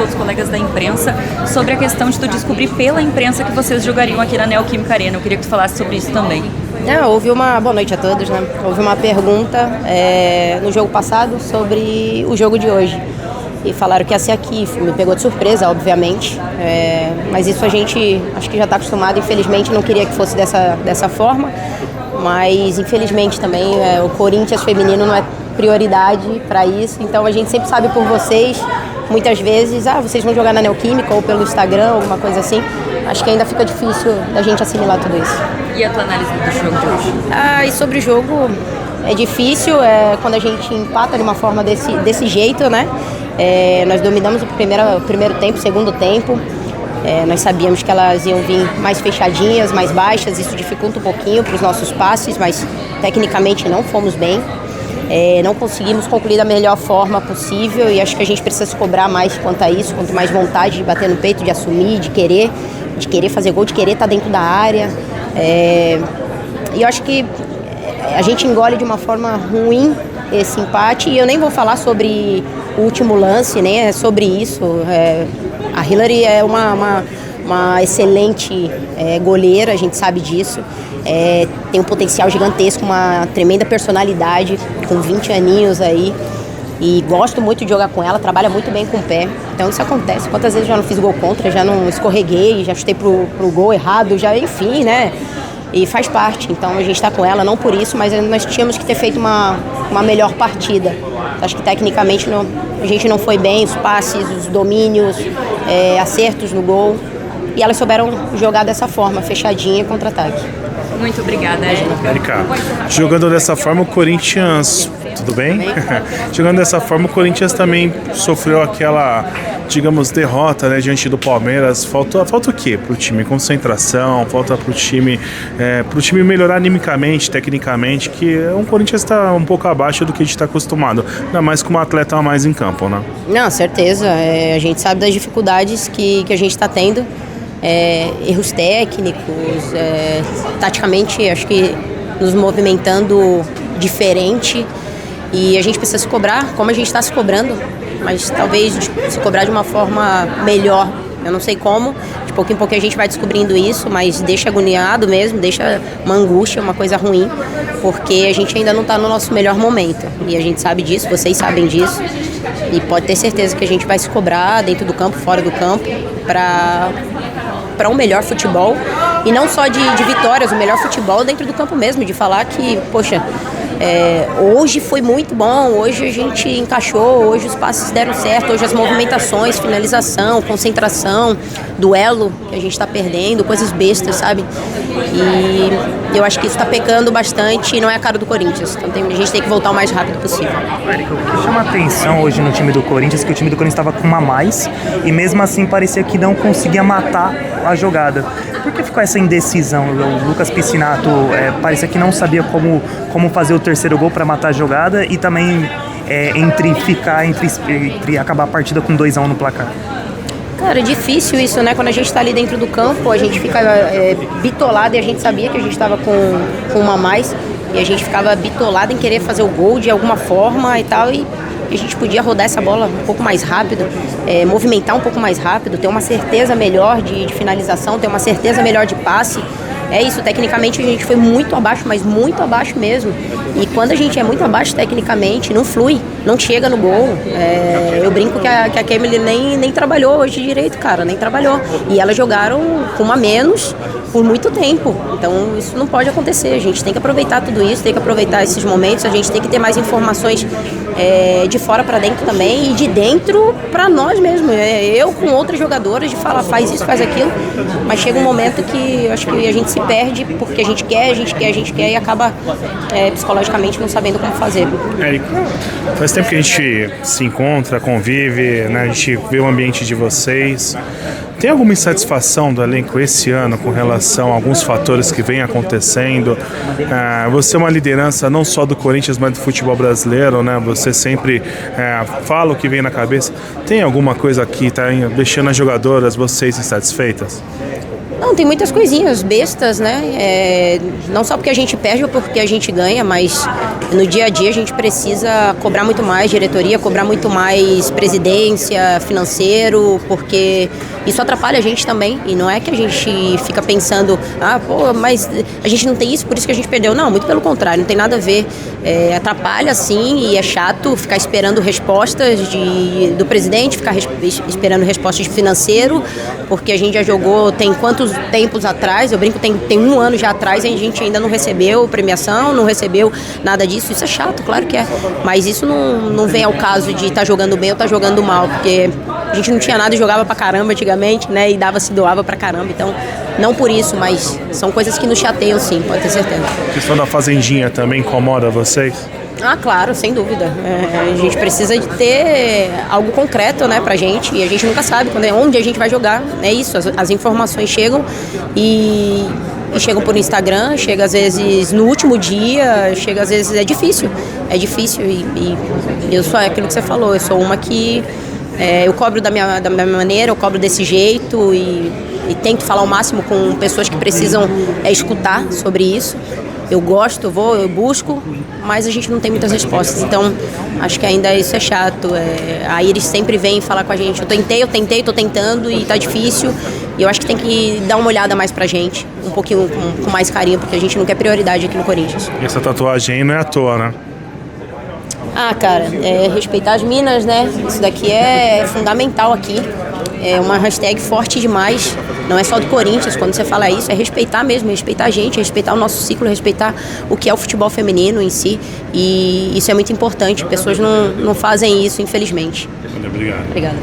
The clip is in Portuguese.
outros colegas da imprensa sobre a questão de tu descobrir pela imprensa que vocês jogariam aqui na Neoquímica Arena. Eu queria que tu falasse sobre isso também. Boa noite a todos, né? Houve uma pergunta no jogo passado sobre o jogo de hoje. E falaram que ia ser aqui, me pegou de surpresa, obviamente. Mas isso a gente acho que já está acostumado, infelizmente não queria que fosse dessa forma. Mas infelizmente também o Corinthians feminino não é prioridade para isso. Então a gente sempre sabe por vocês, muitas vezes, vocês vão jogar na Neoquímica ou pelo Instagram, alguma coisa assim. Acho que ainda fica difícil da gente assimilar tudo isso. E a tua análise do jogo de hoje? E sobre o jogo, é difícil quando a gente empata de uma forma desse jeito, né? Nós dominamos o primeiro tempo, o segundo tempo. Nós sabíamos que elas iam vir mais fechadinhas, mais baixas. Isso dificulta um pouquinho para os nossos passes, mas tecnicamente não fomos bem. Não conseguimos concluir da melhor forma possível e acho que a gente precisa se cobrar mais quanto a isso, quanto mais vontade de bater no peito, de assumir, de querer fazer gol, de querer estar dentro da área. E eu acho que a gente engole de uma forma ruim esse empate e eu nem vou falar sobre o último lance, nem é sobre isso. A Hillary é uma excelente goleira, a gente sabe disso. Tem um potencial gigantesco, uma tremenda personalidade, com 20 aninhos aí. E gosto muito de jogar com ela, trabalha muito bem com o pé. Então isso acontece. Quantas vezes eu já não fiz gol contra, já não escorreguei, já chutei pro gol errado, enfim, né? E faz parte. Então a gente está com ela, não por isso, mas nós tínhamos que ter feito uma melhor partida. Acho que tecnicamente a gente não foi bem, os passes, os domínios, acertos no gol. E elas souberam jogar dessa forma, fechadinha, contra-ataque. Muito obrigada, Érica. Jogando dessa forma, o Corinthians... Tudo bem? Jogando dessa forma, o Corinthians também sofreu aquela, digamos, derrota, né, diante do Palmeiras. Falta o quê para o time? Concentração, falta para o time melhorar animicamente, tecnicamente, que o Corinthians está um pouco abaixo do que a gente está acostumado, ainda mais com um atleta a mais em campo, né? Não, certeza. A gente sabe das dificuldades que a gente está tendo. Erros técnicos, taticamente acho que nos movimentando diferente e a gente precisa se cobrar como a gente está se cobrando, mas talvez se cobrar de uma forma melhor. Eu não sei como, de pouquinho em pouquinho a gente vai descobrindo isso, mas deixa agoniado mesmo, deixa uma angústia, uma coisa ruim, porque a gente ainda não está no nosso melhor momento e a gente sabe disso, vocês sabem disso e pode ter certeza que a gente vai se cobrar dentro do campo, fora do campo, para um melhor futebol e não só de vitórias, o melhor futebol dentro do campo mesmo, de falar que, poxa, hoje foi muito bom, hoje a gente encaixou, hoje os passes deram certo, hoje as movimentações, finalização, concentração, duelo que a gente está perdendo, coisas bestas, sabe? E eu acho que isso está pecando bastante e não é a cara do Corinthians, então a gente tem que voltar o mais rápido possível. Érica, o que chama atenção hoje no time do Corinthians é que o time do Corinthians estava com uma a mais e mesmo assim parecia que não conseguia matar a jogada. Por que ficou essa indecisão? O Lucas Piscinato parecia que não sabia como fazer o terceiro gol para matar a jogada e também entre acabar a partida com 2-1 no placar. Cara, é difícil isso, né? Quando a gente está ali dentro do campo, a gente fica bitolado e a gente sabia que a gente estava com uma a mais e a gente ficava bitolado em querer fazer o gol de alguma forma e tal e a gente podia rodar essa bola um pouco mais rápido, movimentar um pouco mais rápido, ter uma certeza melhor de finalização, ter uma certeza melhor de passe. É isso, tecnicamente a gente foi muito abaixo, mas muito abaixo mesmo. E quando a gente é muito abaixo tecnicamente, não flui, não chega no gol. Eu brinco que a Kemily nem trabalhou hoje direito, cara, nem trabalhou. E elas jogaram com uma a menos por muito tempo. Então isso não pode acontecer, a gente tem que aproveitar tudo isso, tem que aproveitar esses momentos, a gente tem que ter mais informações de fora para dentro também e de dentro para nós mesmos. Eu com outras jogadoras de falar faz isso, faz aquilo, mas chega um momento que eu acho que a gente se perde porque a gente quer e acaba psicologicamente não sabendo como fazer. Érica, faz tempo que a gente se encontra, convive, né? A gente vê o ambiente de vocês. Tem alguma insatisfação do elenco esse ano com relação a alguns fatores que vêm acontecendo? Você é uma liderança não só do Corinthians, mas do futebol brasileiro, né? Você sempre fala o que vem na cabeça. Tem alguma coisa que está deixando as jogadoras, vocês, insatisfeitas? Não, tem muitas coisinhas bestas, né? Não só porque a gente perde ou porque a gente ganha, mas no dia a dia a gente precisa cobrar muito mais diretoria, cobrar muito mais presidência, financeiro, porque isso atrapalha a gente também. E não é que a gente fica pensando, mas a gente não tem isso, por isso que a gente perdeu. Não, muito pelo contrário, não tem nada a ver. Atrapalha sim, e é chato ficar esperando respostas do presidente, ficar esperando respostas de financeiro, porque a gente já jogou tem quantos tempos atrás, eu brinco, tem 1 ano já atrás, e a gente ainda não recebeu premiação, não recebeu nada disso. Isso é chato, claro que é, mas isso não vem ao caso de estar jogando bem ou estar jogando mal, porque a gente não tinha nada e jogava pra caramba antigamente, né, e doava pra caramba, então não por isso, mas são coisas que nos chateiam sim, pode ter certeza. A questão da fazendinha também incomoda vocês? Claro, sem dúvida. A gente precisa de ter algo concreto, né, pra gente, e a gente nunca sabe onde a gente vai jogar. É isso, as informações chegam e chegam por Instagram, chega às vezes no último dia, chega às vezes é difícil e eu sou aquilo que você falou, eu sou uma que eu cobro da minha maneira, eu cobro desse jeito e tento falar o máximo com pessoas que precisam escutar sobre isso. Eu gosto, eu busco, mas a gente não tem muitas respostas. Então, acho que ainda isso é chato. A Iris sempre vem falar com a gente. Eu tentei, tô tentando e tá difícil. E eu acho que tem que dar uma olhada mais pra gente, um pouquinho com mais carinho, porque a gente não quer prioridade aqui no Corinthians. E essa tatuagem aí não é à toa, né? Cara, respeitar as minas, né? Isso daqui é fundamental aqui. É uma hashtag forte demais. Não é só do Corinthians, quando você fala isso, é respeitar mesmo, respeitar a gente, respeitar o nosso ciclo, respeitar o que é o futebol feminino em si. E isso é muito importante. Pessoas não fazem isso, infelizmente. Obrigado. Obrigada.